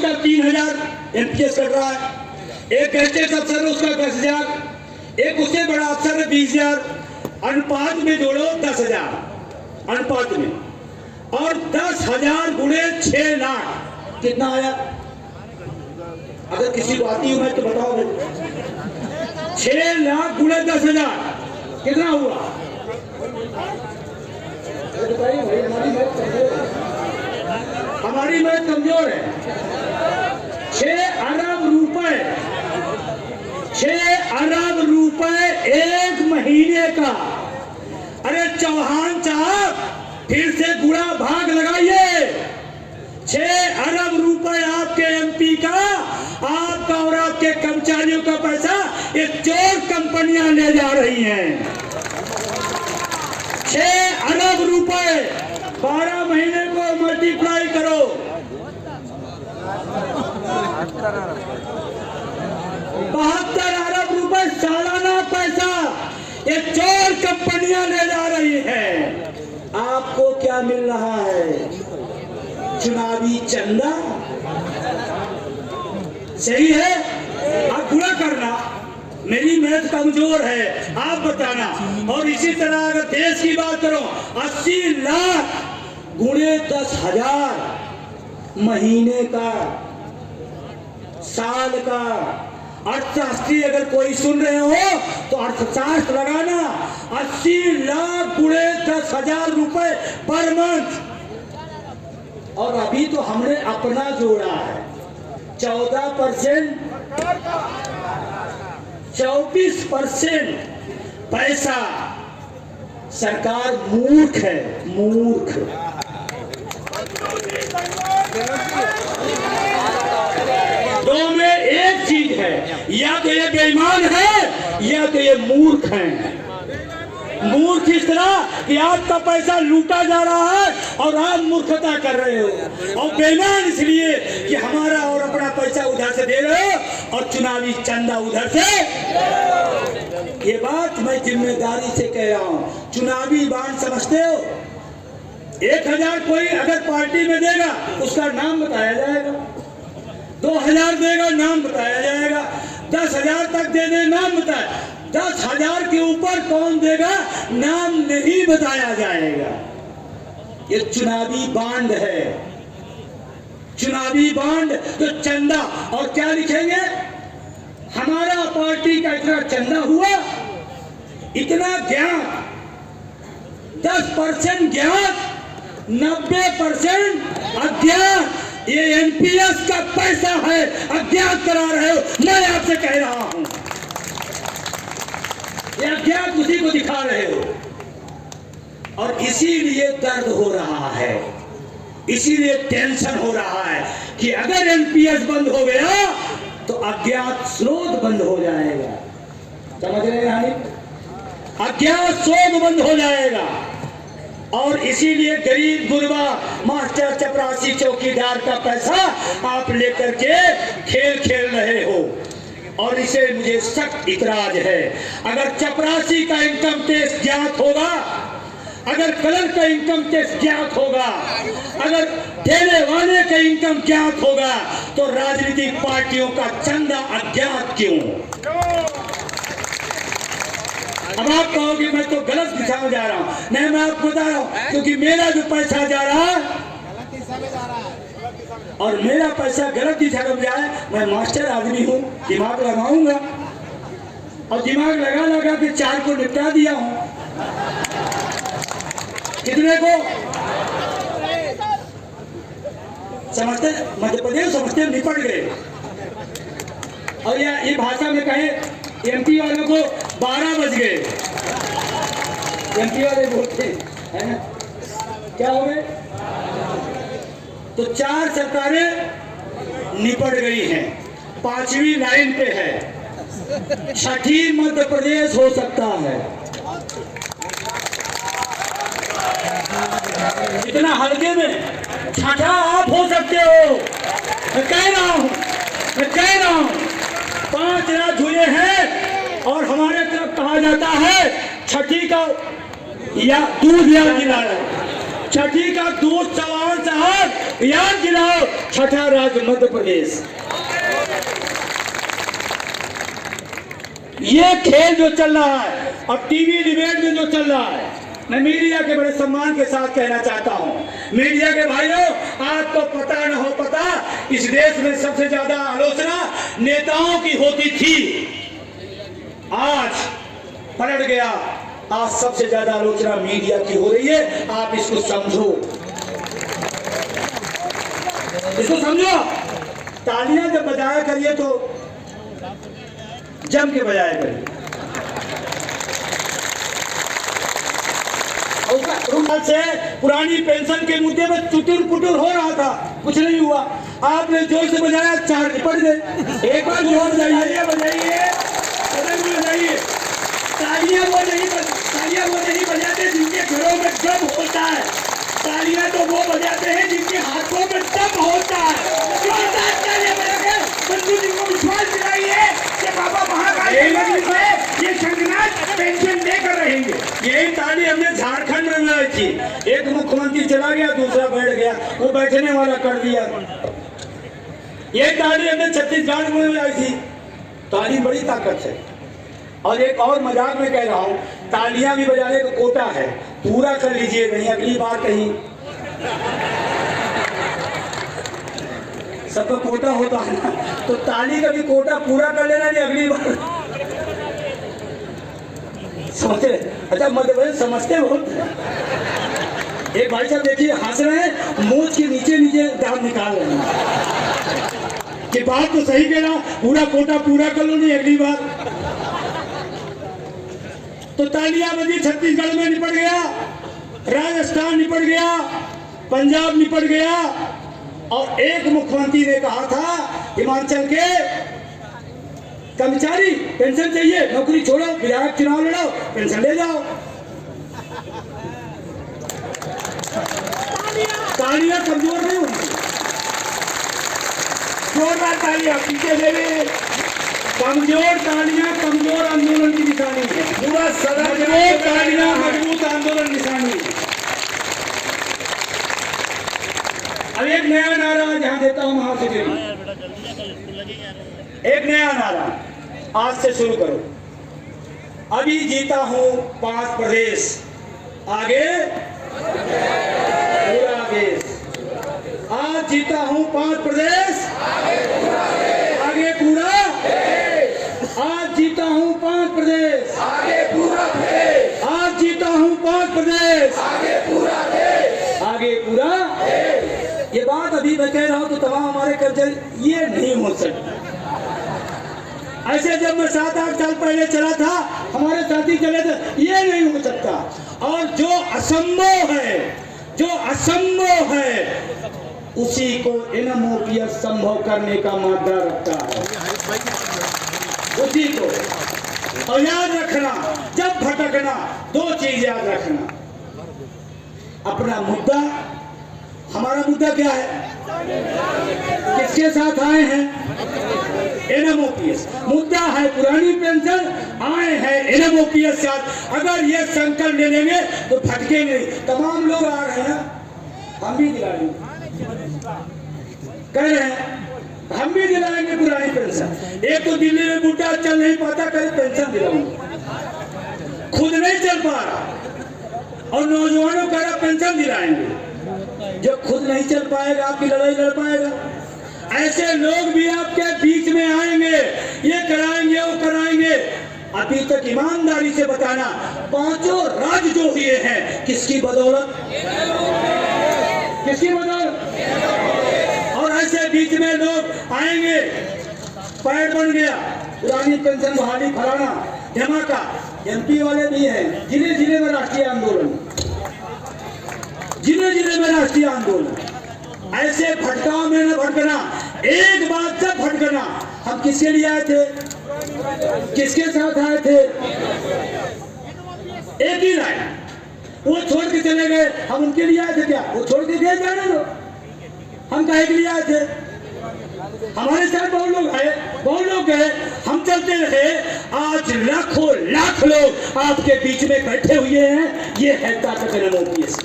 उसका 3000 MPS cut रहा है, एक गैजेट अफसर है उसका 10,000, एक उससे बड़ा अफसर है 20,000, अनुपात में जोड़ो 10,000 अनुपात में, और 10,000 गुणे 6 लाख कितना आया? अगर किसी को आती हो मैं तो बताओ भाई। 6 लाख गुणे 10,000 कितना हुआ? बताइए भाई, हमारी मैथ कमजोर है। 6 अरब रुपए, 6 अरब रुपए एक महीने का। अरे चौहान साहब फिर से गुणा भाग लगाइए। 6 अरब रुपए आपके एमपी का, आपका और आपके कर्मचारियों का पैसा ये चोर कंपनियां ले जा रही हैं। 6 अरब रुपए 12 महीने को मल्टीप्लाई करो, 72 अरब रुपए सालाना पैसा ये चोर कंपनियां ले जा रही हैं। आपको क्या मिल रहा है? चुनावी चंदा। सही है, आप गुणा करना, मेरी मैथ कमजोर है, आप बताना। और इसी तरह अगर देश की बात करो, 80 लाख गुणे 10,000 महीने का, साल का। अर्थशास्त्री अगर कोई सुन रहे हो तो अर्थशास्त्र लगाना। 80 लाख गुणे 10,000 रुपए पर मंथ। और अभी तो हमने अपना जोड़ा है 14%, 24% पैसा। सरकार मूर्ख है, मूर्ख। दो में एक चीज है, या तो ये बेईमान है या तो ये मूर्ख है। मूर्ख इस तरह कि आपका पैसा लूटा जा रहा है और आप मूर्खता कर रहे हो, और बेईमान इसलिए कि हमारा और अपना पैसा उधर से दे रहे हो और चुनावी चंदा उधर से। ये बात मैं जिम्मेदारी से कह रहा हूं। चुनावी बांड समझते हो? 1,000 कोई अगर पार्टी में देगा उसका नाम बताया जाएगा, 2,000 देगा नाम बताया जाएगा, 10,000 तक दे दे नाम बताया, 10,000 के ऊपर कौन देगा नाम नहीं बताया जाएगा। ये चुनावी बांड है, चुनावी बांड। तो चंदा और क्या लिखेंगे? हमारा पार्टी का इतना चंदा हुआ, इतना ज्ञात, 10% ज्ञात, 90% अज्ञात। ये एनपीएस का पैसा है, अज्ञात करा रहे हो। मैं आपसे कह रहा हूं, ये अज्ञात उसी को दिखा रहे हो, और इसीलिए दर्द हो रहा है, इसीलिए टेंशन हो रहा है कि अगर एनपीएस बंद हो गया तो अज्ञात स्रोत बंद हो जाएगा। समझ रहे हैं? अज्ञात स्रोत बंद हो जाएगा। और इसीलिए गरीब गुरबा मास्टर चपरासी चौकीदार का पैसा आप लेकर के खेल खेल रहे हो, और इसे मुझे सख्त इतराज है। अगर चपरासी का इनकम टैक्स ज्ञात होगा, अगर कलर का इनकम टैक्स ज्ञात होगा, अगर देने वाले का इनकम ज्ञात होगा, तो राजनीतिक पार्टियों का चंदा अज्ञात क्यों? अब आप कहोगे मैं तो गलत दिशा में जा रहा हूं। नहीं, मैं आपको बता रहा हूं, क्योंकि मेरा जो पैसा जा रहा है और मेरा पैसा गलत दिशा में जाए, मैं मास्टर आदमी हूं, दिमाग लगाऊंगा, और दिमाग लगा लगा के 4 को निपटा दिया हूं। कितने को समझते? मध्य प्रदेश समझते निपट गए। और ये भाषा में कहे एमपी वालों को 12 बज गए। एमपी वाले बोलते हैं ना, क्या हो गए? तो 4 सरकारें निपट गई हैं, 5वीं लाइन पे है, 6ठी मध्य प्रदेश हो सकता है। इतना हल्के में 6ठा आप हो सकते हो। मैं कह रहा हूं, 5 राज हुए हैं, और हमारे तरफ कहा जाता है 6ठी का या दूध याद दिला रहा है। 6ठी का दूध चौहान साहब याद दिलाओ, छठा राज्य मध्य प्रदेश। ये खेल जो चल रहा है अब टीवी डिबेट में जो चल रहा है, मैं मीडिया के बड़े सम्मान के साथ कहना चाहता हूं, मीडिया के भाइयों, आपको पता न हो पता, इस देश में सबसे ज्यादा आलोचना नेताओं की होती थी, आज पलट गया, आज सबसे ज्यादा आलोचना मीडिया की हो रही है। आप इसको समझो, इसको समझो। तालियां जब बजाया करिए तो जम के बजाया करिए। से पुरानी पेंशन के मुद्दे में चुटुर पुटुर हो रहा था, कुछ नहीं हुआ, आपने जोर से बजाया, चार निपट गए। एक बार जोर बजाइए, बजाइए, तालियां वो नहीं बजाते जिनके घरों में दम होता है, तालियां तो वो बजाते हैं जिनके हाथों में दम होता है। बंधु जी को विश्वास दिलाइए कि बाबा महाकाल ये संगनाथ पेंशन देकर रहेंगे। यही ताली हमने झारखंड में लगाई थी, एक मुख्यमंत्री चला गया, दूसरा बैठ गया, वो बैठने वाला कर दिया। ये ताली हमने छत्तीसगढ़ में लगाई थी। ताली बड़ी ताकत है। और एक और मजाक में कह रहा हूं, तालियां भी बजाने का कोटा है, पूरा कर लीजिए, नहीं अगली बार कहीं सबका कोटा होता है ना, तो ताली का भी कोटा पूरा कर लेना, नहीं अगली बार समझते। अच्छा मध्य प्रदेश समझते हो। एक भाई साहब देखिए हंस रहे हैं, मूंछ के नीचे नीचे दांत निकाल रहे हैं कि बात तो सही कह रहा, पूरा कोटा पूरा कर लो, नहीं अगली बार। तो तालियां बजी, छत्तीसगढ़ में निपट गया, राजस्थान निपट गया, पंजाब निपट गया, और एक मुख्यमंत्री ने कहा था हिमाचल के कर्मचारी पेंशन चाहिए, नौकरी छोड़ो, विधायक चुनाव लड़ो, पेंशन ले जाओ। तालियां कमजोर नहीं होंगी, जोरदार तालियां पीछे ले ले। कमजोर तालियां कमजोर आंदोलन की निशानी है, पूरा सदन मजबूत तालियां मजबूत आंदोलन निशानी है। अब एक नया नारा जहां देता हूं वहां से एक नया नारा आज से शुरू करो। अभी जीता हूं 5 प्रदेश, आगे पूरा देश। आज जीता हूं 5 प्रदेश, आगे पूरा। आज जीता हूं 5 प्रदेश, आगे पूरा देश। आज जीता हूं 5 प्रदेश, आगे पूरा देश, आगे पूरा। ये बात अभी मैं कह रहा हूं तो तमाम हमारे कर्मचारी, ये नहीं हो सकता। ऐसे जब मैं 7-8 साल पहले चला था, हमारे साथी चले थे, ये नहीं हो सकता। और जो असंभव है, जो असंभव है, उसी को एनएमओपीएस संभव करने का मादा रखता है, उसी को। और याद रखना, जब भटकना, 2 चीज याद रखना, अपना मुद्दा, हमारा मुद्दा क्या है, किसके साथ आए हैं, एनएमओपीएस। मुद्दा है पुरानी पेंशन, आए हैं एनएमओपीएस साथ। अगर ये संकल्प ले लेंगे तो भटके नहीं। तमाम लोग आ रहे हैं, हम भी दिलाएंगे, कह रहे हैं हम भी दिलाएंगे पुरानी पेंशन। एक तो दिल्ली में बुढ़ा चल नहीं पाता, कहीं पेंशन दिलाऊंगा, खुद नहीं चल पा रहा, और नौजवानों का पेंशन दिलाएंगे। जो खुद नहीं चल पाएगा, आपकी लड़ाई लड़ पाएगा। ऐसे लोग भी आपके बीच में आएंगे, ये कराएंगे, वो कराएंगे। अभी तक ईमानदारी से बताना, 5 राज्य जो हुए हैं, किसकी बदौलत, किसकी बदौलत। और ऐसे बीच में लोग आएंगे, पैड बन गया, पुरानी पेंशन बहाली, फलाना धमाका। एमपी वाले भी हैं, जिले जिले में राष्ट्रीय आंदोलन, जिले जिले में राष्ट्रीय आंदोलन। ऐसे भटकाव में न भटकना। एक बात जब भटकना, हम किसके लिए आए थे, किसके साथ आए थे, एक ही लाइन। वो छोड़ के चले गए, हम उनके लिए आए थे क्या, वो छोड़ के गए, जाने दो, हम काहे के लिए आए थे। हमारे साथ बहुत लोग आए, बहुत लोग गए, हम चलते रहे। आज लाखों लाख लोग आपके बीच में बैठे हुए हैं, ये है ताकत एनएमओपीएस।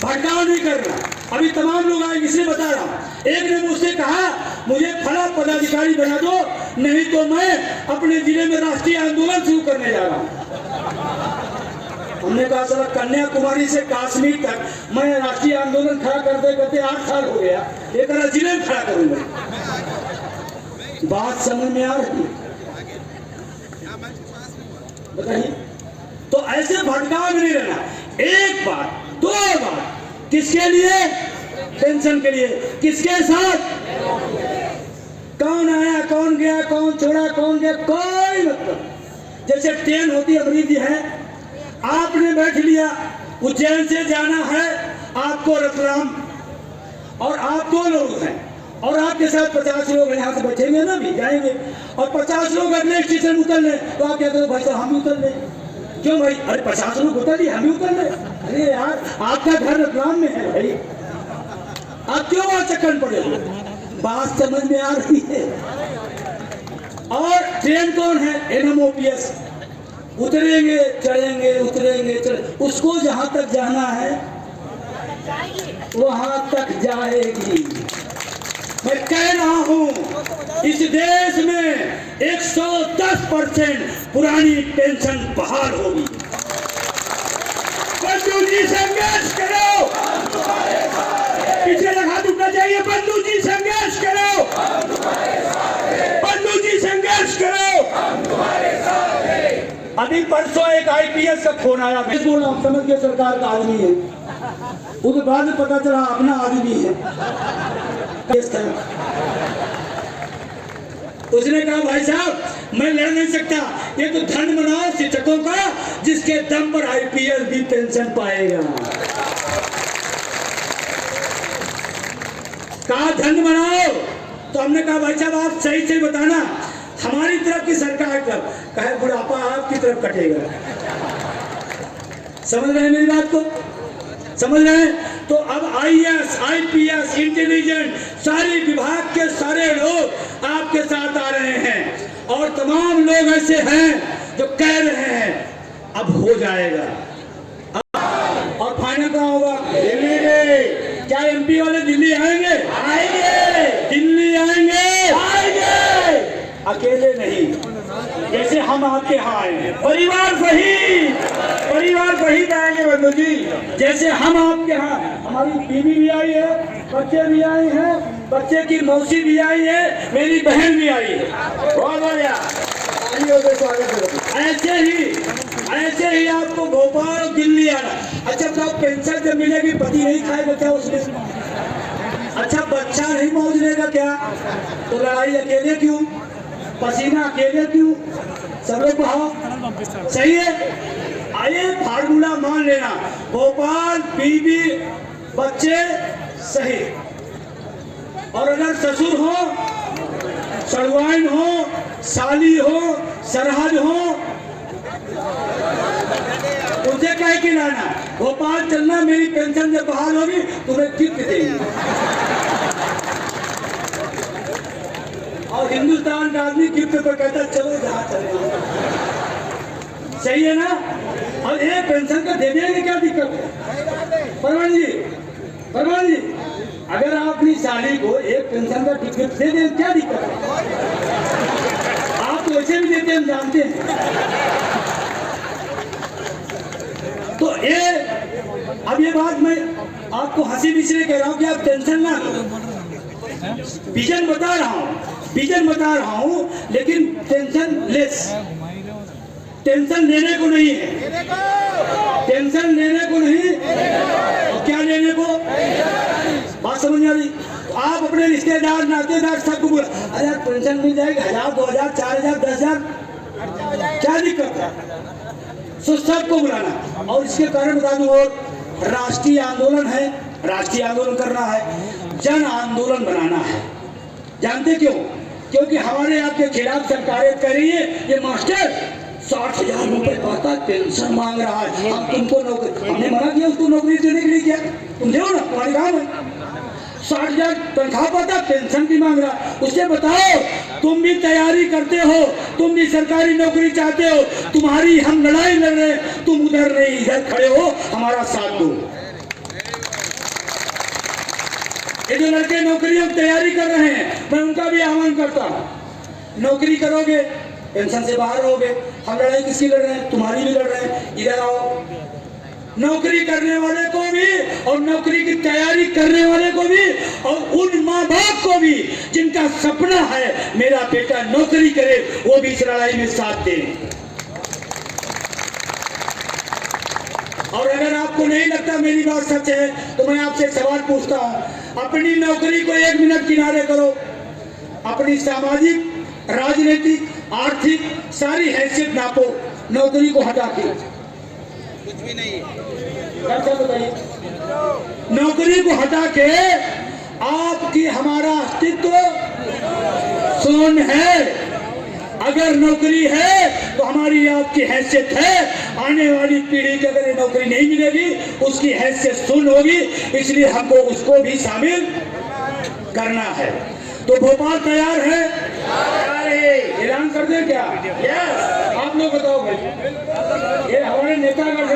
भटकाव नहीं कर रहा। अभी तमाम लोग आए, इसलिए बता रहा हूँ। एक ने मुझसे कहा मुझे फला पदाधिकारी बना दो, नहीं तो मैं अपने जिले में राष्ट्रीय आंदोलन शुरू करने जा रहा हूँ। हमने कहा चलो कन्याकुमारी से कश्मीर तक मैं राष्ट्रीय आंदोलन खड़ा करते करते 8 साल हो गया, एक जिले में खड़ा करूंगा। बात समझ में आ रही बताइए? तो ऐसे भटकाव में नहीं रहना। एक बात, दो बात, किसके लिए? पेंशन के लिए। किसके साथ? कौन आया, कौन गया, कौन छोड़ा, कौन गया, कोई मतलब। जैसे ट्रेन होती है, अमरीजी है, आपने बैठ लिया, उज्जैन से जाना है आपको रतलाम, और आप 2 लोग हैं और आपके साथ 50 लोग यहाँ से बैठेंगे ना, भी जाएंगे, और 50 लोग अगले स्टेशन उतर ले, तो आप क्या करो? भाई साहब हम उतर ले। क्यों भाई? अरे 50 लोग उतर लिए, हम ही उतर ले। अरे यार आपका घर रतलाम में है भाई, आप क्यों वहां चक्कर पड़े हो? बात समझ में आ रही है? और ट्रेन कौन है? NMOPS। उतरेंगे चढ़ेंगे, उतरेंगे चढ़ेंगे, उसको जहां तक जाना है वहां तक जाएगी। मैं कह रहा हूं इस देश में 110% पुरानी पेंशन बहाल होगी। बंधु जी संघर्ष करो, पीछे लगा दुखना चाहिए। बंधु जी संघर्ष करो, बंधु जी संघर्ष करो। अभी परसों एक IPS का फोन आया, मैं बोल रहा हूँ समझ के सरकार का आदमी है, उसके बाद में पता चला अपना आदमी है। उसने कहा भाई साहब मैं लड़ नहीं सकता, ये तो धन बनाओ शिक्षकों का जिसके दम पर IPS भी पेंशन पाएगा। कहा धन बनाओ, तो हमने कहा भाई साहब आप सही से बताना हमारी तरफ की सरकार कब? कहे बुढ़ापा आपकी तरफ कटेगा। समझ रहे हैं मेरी बात को? समझ रहे हैं? तो अब IAS, IPS, इंटेलिजेंट सारी विभाग के सारे लोग आपके साथ आ रहे हैं, और तमाम लोग ऐसे हैं जो कह रहे हैं अब हो जाएगा। और फाइनल कहाँ होगा? दिल्ली में। क्या MP वाले दिल्ली आएंगे? आएंगे। दिल्ली आएंगे? आएंगे। अकेले नहीं, जैसे हम आपके यहाँ आए, परिवार सहित आएंगे बंधु जी। जैसे हम आपके यहाँ, हमारी बीवी भी आई है, बच्चे भी आए हैं, बच्चे की मौसी भी आई है, मेरी बहन भी आई है। बहुत बढ़िया, ऐसे ही आपको भोपाल और दिल्ली आना। अच्छा तो पेंशन जब मिलेगी पति नहीं खाएगा क्या उसमें? अच्छा बच्चा नहीं मौज लेगा क्या? तो लड़ाई अकेले क्यों? पसीना अकेले क्यों? सब लोग कहो सही है। आइए फार्मूला मान लेना, भोपाल बीवी बच्चे सही, और अगर ससुर हो, सड़वाइन हो, साली हो, सरहद हो, उसे कह के लाना भोपाल चलना, मेरी पेंशन जब बहाल होगी तुम्हें गिफ्ट देंगे। और हिंदुस्तान का आदमी गिफ्ट पर कहता चलो जहाँ चले, सही है ना? और ये पेंशन का दे देंगे, क्या दिक्कत है? परमान जी, अगर आप अपनी साली को एक पेंशन का टिकट दे दें क्या दिक्कत है? आप तो वैसे भी देते हैं, हम जानते हैं। तो ये बात मैं आपको हंसी बिसरे कह रहा हूँ कि आप टेंशन ना लो। विजन बता रहा हूँ, लेकिन टेंशन लेस। टेंशन लेने को नहीं है, टेंशन लेने को नहीं, और क्या लेने को? बात समझ में आ रही? आप अपने रिश्तेदार नातेदार सबको बोला अरे पेंशन मिल जाएगी, 1000 2000 4000 10000, क्या दिक्कत है? सो सबको बुलाना। और इसके कारण बता दूं, राष्ट्रीय आंदोलन है, राष्ट्रीय आंदोलन करना है, जन आंदोलन बनाना है। जानते क्यों? क्योंकि हमारे आपके खिलाफ सरकारें कह रही है ये मास्टर 60,000 रुपए पाता पेंशन मांग रहा है, हम तुमको नौकरी, हमने मना किया उसको नौकरी देने के लिए। क्या तुम दो ना, तुम्हारी काम है। 60,000 तनख्वाह पाता पेंशन भी मांग रहा, उससे बताओ तुम भी तैयारी करते हो, तुम भी सरकारी नौकरी चाहते हो, तुम्हारी हम लड़ाई लड़ रहे, तुम उधर नहीं इधर खड़े हो, हमारा साथ दो। ये जो लड़के नौकरियों की तैयारी कर रहे हैं, मैं उनका भी आह्वान करता हूँ, नौकरी करोगे पेंशन से बाहर रहोगे। हम लड़ाई किसकी लड़ रहे हैं? तुम्हारी भी लड़ रहे हैं। इधर आओ, नौकरी करने वाले को भी और नौकरी की तैयारी करने वाले को भी और उन माँ बाप को भी जिनका सपना है मेरा बेटा नौकरी करे, वो भी इस लड़ाई में साथ दें। और अगर आपको नहीं लगता मेरी बात सच है तो मैं आपसे एक सवाल पूछता हूं, अपनी नौकरी को 1 मिनट किनारे करो, अपनी सामाजिक, राजनीतिक, आर्थिक सारी हैसियत नापो, नौकरी को हटा के कुछ भी नहीं। अच्छा बताइए, नौकरी को हटा के आपकी हमारा अस्तित्व शून्य है। अगर नौकरी है तो हमारी आपकी हैसियत है। आने वाली पीढ़ी को अगर ये नौकरी नहीं मिलेगी उसकी हैसियत शून्य होगी, इसलिए हमको उसको भी शामिल करना है। तो भोपाल तैयार है? ऐलान कर दें क्या? यस। आप लोग बताओ भाई, ये हमारे नेतागण